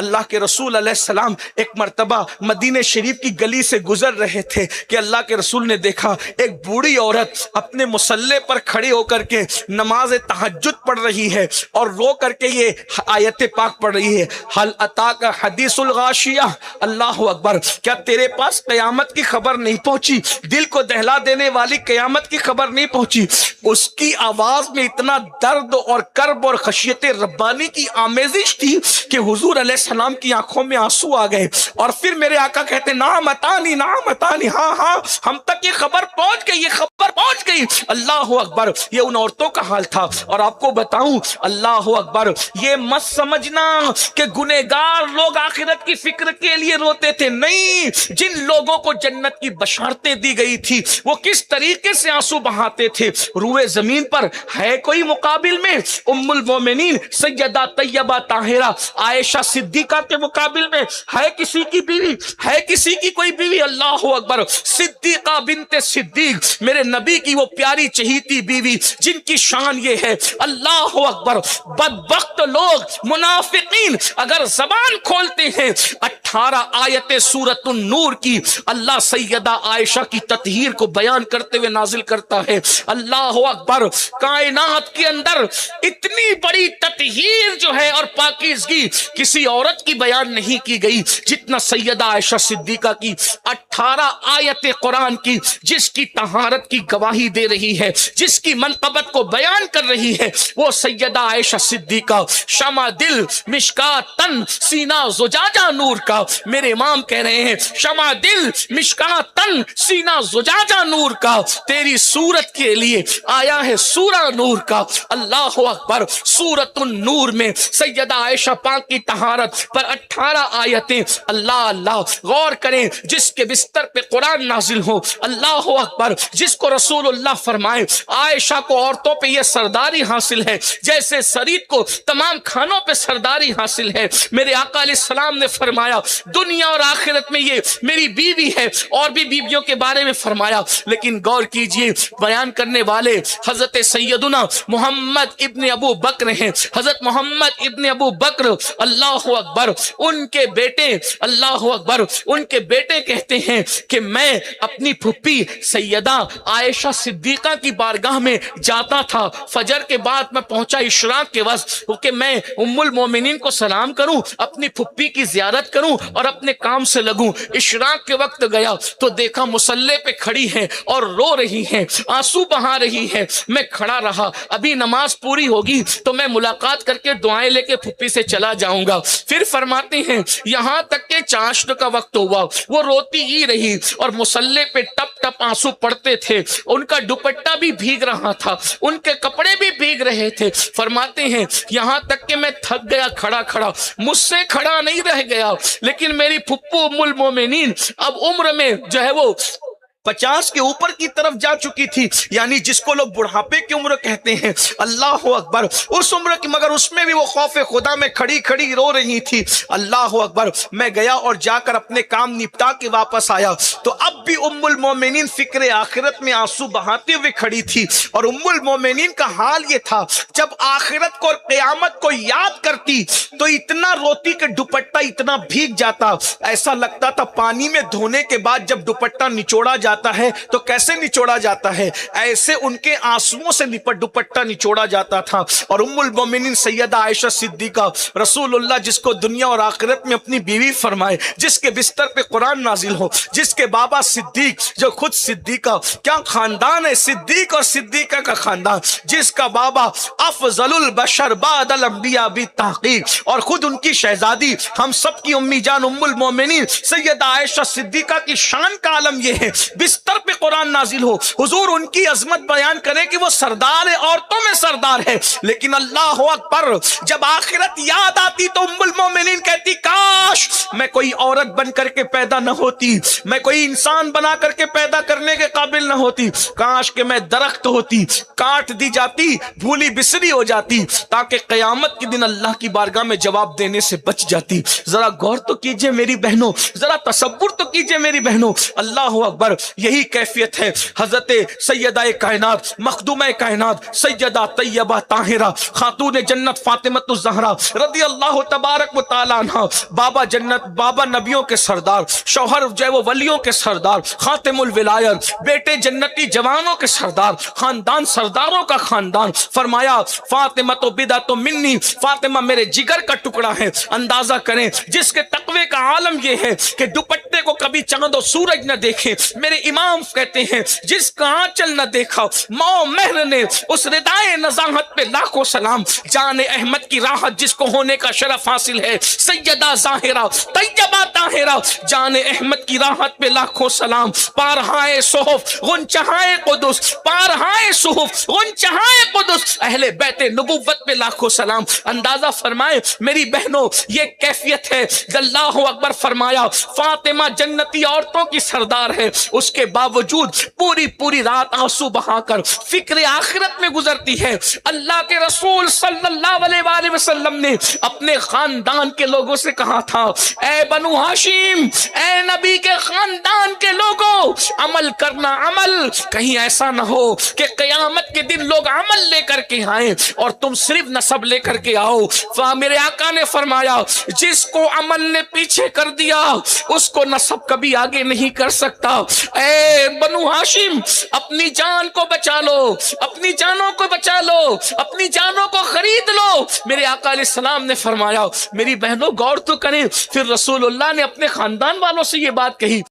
اللہ کے رسول علیہ السلام ایک مرتبہ مدینہ شریف کی گلی سے گزر رہے تھے کہ اللہ کے رسول نے دیکھا ایک بوڑھی عورت اپنے مصلے پر کھڑی ہو کر کے نماز تہجد پڑھ رہی ہے اور رو کر کے یہ آیت پاک پڑھ رہی ہے، حل اتاک حدیث الغاشیہ، اللہ اکبر، کیا تیرے پاس قیامت کی خبر نہیں پہنچی، دل کو دہلا دینے والی قیامت کی خبر نہیں پہنچی؟ اس کی آواز میں اتنا درد اور کرب اور خشیت ربانی کی آمیزش تھی کہ حضور علیہ السلام کی آنکھوں میں آنسو آ گئے، اور پھر میرے آقا کہتے نعم اتانی نعم اتانی، ہاں ہاں ہم تک یہ خبر پہنچ گئی، یہ خبر پہنچ گئی۔ اللہ اکبر، یہ ان عورتوں کا حال تھا۔ اور آپ کو بتاؤں، اللہ اکبر، یہ مت سمجھنا کہ گنہگار لوگ آخرت کی فکر کے لیے روتے تھے، نہیں، جن لوگوں کو جنت کی بشارتیں دی گئی تھی وہ کس طریقے سے آنسو بہاتے تھے۔ روئے زمین پر ہے کوئی مقابل میں ام المومنین سیدہ طیبہ طاہرہ عائشہ صدیقہ کے مقابل میں ہے کسی کی بیوی، ہے کسی کی کوئی بیوی؟ اللہ اکبر، صدیقہ بنت صدیق، میرے نبی کی وہ پیاری چہیتی بیوی جن کی شان یہ ہے، اللہ اکبر۔ بدبخت لوگ منافقین اگر زبان کھولتے ہیں 18 آیت سورۃ النور کی اللہ سیدہ عائشہ کی تطہیر کو بیان کرتے ہوئے نازل کرتا ہے۔ اللہ اکبر، کائنات کے اندر اتنی بڑی تطہیر جو ہے اور پاکیزگی کسی عورت کی بیان نہیں کی گئی جتنا سیدہ عائشہ صدیقہ کی 18 آیت قرآن کی، جس کی طہارت کی گواہی دے رہی ہے، جس کی منقبت کو بیان کر رہی ہے، وہ سیدہ عائشہ صدیقہ، شمع دل مشکات تن سینہ زجاجہ نور کا۔ میرے امام کہہ رہے ہیں شمع دل مشکات تن سینہ زجاجہ نور کا، تیری صورت کے لیے آیا ہے سورہ نور کا۔ اللہ اکبر، سورۃ النور میں سیدہ عائشہ پاک کی طہارت پر 18 آیتیں۔ اللہ اللہ، غور کریں، جس کے بستر پہ قرآن نازل ہو، اللہ اکبر، جس کو رسول اللہ فرمائے عائشہ کو عورتوں پہ یہ سرداری حاصل ہے جیسے سرید کو تمام کھانوں پہ سرداری حاصل ہے۔ میرے آقا علیہ السلام نے فرمایا دنیا اور آخرت میں یہ میری بیوی ہے، اور بھی بیویوں کے بارے میں فرمایا، لیکن غور کیجئے بیان کرنے والے حضرت سیدنا محمد ابن ابو بکر ہیں۔ حضرت محمد ابن ابو بکر، اللہ اکبر، ان کے بیٹے، اللہ اکبر، ان کے بیٹے کہتے ہیں کہ میں اپنی پھپھی سیدہ عائشہ صدیقہ کی بارگاہ میں جاتا تھا، فجر کے بعد میں پہنچا اشراق کے وقت کہ میں ام المومنین کو سلام کروں، اپنی پھپھی کی زیارت کروں اور اپنے کام سے لگوں۔ اشراق کے وقت گیا تو دیکھا مصلے پہ کھڑی ہیں اور رو رہی ہیں، آنسو بہا رہی ہیں۔ میں کھڑا رہا، ابھی نماز پوری ہوگی تو میں ملاقات کر کے دعائیں لے کے پھپھی سے چلا جاؤں گا۔ پھر فرماتے ہیں یہاں تک کہ چاشت کا وقت ہوا، وہ روتی ہی رہی اور مصلے پہ ٹپ ٹپ آنسو پڑتے تھے، ان کا دوپٹہ بھی بھیگ رہا تھا، ان کے کپڑے بھی بھیگ رہے تھے۔ فرماتے ہیں یہاں تک کہ میں تھک گیا کھڑا کھڑا، مجھ سے کھڑا نہیں رہ گیا، لیکن میری پھپھو ام المومنین اب عمر میں جو ہے وہ 50 کے اوپر کی طرف جا چکی تھی، یعنی جس کو لوگ بڑھاپے کی عمر کہتے ہیں، اللہ اکبر، اس عمر کی، مگر اس میں بھی وہ خوف خدا میں کھڑی کھڑی رو رہی تھی۔ اللہ اکبر، میں گیا اور جا کر اپنے کام نپٹا کے واپس آیا تو اب بھی ام المومنین فکر آخرت میں آنسو بہاتے ہوئے کھڑی تھی، اور ام المومنین کا حال یہ تھا جب آخرت کو اور قیامت کو یاد کرتی تو اتنا روتی کہ دوپٹہ اتنا بھیگ جاتا، ایسا لگتا تھا پانی میں دھونے کے بعد جب دوپٹہ نچوڑا جاتا ہے تو کیسے نچوڑا جاتا ہے، ایسے ان کے آنسوؤں سے دوپٹہ نچوڑا جاتا تھا۔ اور ام المومنین سیدہ عائشہ صدیقہ، رسول اللہ جس کو دنیا اور آخرت میں اپنی بیوی فرمائے، جس کے بستر پہ قرآن نازل ہو، جس کے بابا صدیق جو خود صدیقہ، کیا خاندان ہے صدیق اور صدیقہ کا خاندان، جس کا بابا افضل البشر بعد الانبیاء بالتحقیق، اور خود ان کی شہزادی ہم سب کی امی جان ام المومنین سیدہ عائشہ صدیقہ کی شان کا عالم یہ ہے، بستر پہ قرآن نازل ہو، حضور ان کی عظمت بیان کرے کہ وہ سردار ہے، عورتوں میں سردار ہے، لیکن اللہ اکبر جب آخرت یاد آتی تو ام المومنین کہتی کاش کاش میں کوئی عورت بن کر کے پیدا نہ ہوتی، میں کوئی انسان بنا کر کے پیدا کرنے کے قابل نہ ہوتی، کاش کہ میں درخت ہوتی، کاٹ دی جاتی، بھولی بسری ہو جاتی، تاکہ قیامت کے دن اللہ کی بارگاہ میں جواب دینے سے بچ جاتی۔ ذرا غور تو کیجئے میری بہنوں، ذرا تصور تو کیجئے میری بہنوں، اللہ اکبر۔ یہی کیفیت ہے حضرت سیدہ کائنات، مخدومہ کائنات، سیدہ طیبہ طاہرہ، خاتون جنت فاطمہ الزہرا رضی اللہ تبارک و تعالی عنہ، بابا جنت، بابا نبیوں کے سردار، شوہر جو ہے وہ ولیوں کے سردار، خاتم الولایت، بیٹے جنتی جوانوں کے سردار، خاندان سرداروں کا خاندان۔ فرمایا فاطمہ تو بدعۃ منی، فاطمہ میرے جگر کا ٹکڑا ہے۔ اندازہ کریں جس کے تقوی کا عالم یہ ہے کہ دوپٹے کو کبھی چاند و سورج نہ دیکھے، میرے امام کہتے ہیں جس کا آنچل نہ دیکھا ماں مہر نے، اس ردائے نزاہت پہ لاکھوں سلام۔ جان احمد کی راحت جس کو ہونے کا شرف حاصل ہے، سیدہ ظاہرہ طیبہ طاہرہ، جان احمد کی راحت پہ لاکھوں سلام۔ پارہائے صحف غنچہائے قدس، پارہائے صحف غنچہائے قدس، اہل بیت نبوت پہ لاکھوں سلام۔ اندازہ فرمائے میری بہنوں، یہ کیفیت ہے۔ اللہ اکبر۔ فرمایا فاطمہ جنتی عورتوں کی سردار ہے، اس کے باوجود پوری پوری رات آنسو بہا کر فکر آخرت میں گزرتی ہے۔ اللہ کے رسول صلی اللہ علیہ وآلہ وسلم نے اپنے خاندان کے لوگوں سے کہا تھا، اے بنو ہاشم، اے نبی کے خاندان کے لوگوں، عمل کرنا عمل، کہیں ایسا نہ ہو کہ قیامت کے دن لوگ عمل لے کر کے آئیں اور تم صرف نسب لے کر کے آؤ۔ میرے آقا نے فرمایا جس کو عمل نے پیچھے کر دیا اس کو نسب کبھی آگے نہیں کر سکتا۔ اے بنو ہاشم، اپنی جان کو بچا لو، اپنی جانوں کو بچا لو، اپنی جانوں کو خرید لو۔ میرے آقا علیہ السلام نے فرمایا، میری بہنوں غور تو کریں، پھر رسول اللہ نے اپنے خاندان والوں سے یہ بات کہی،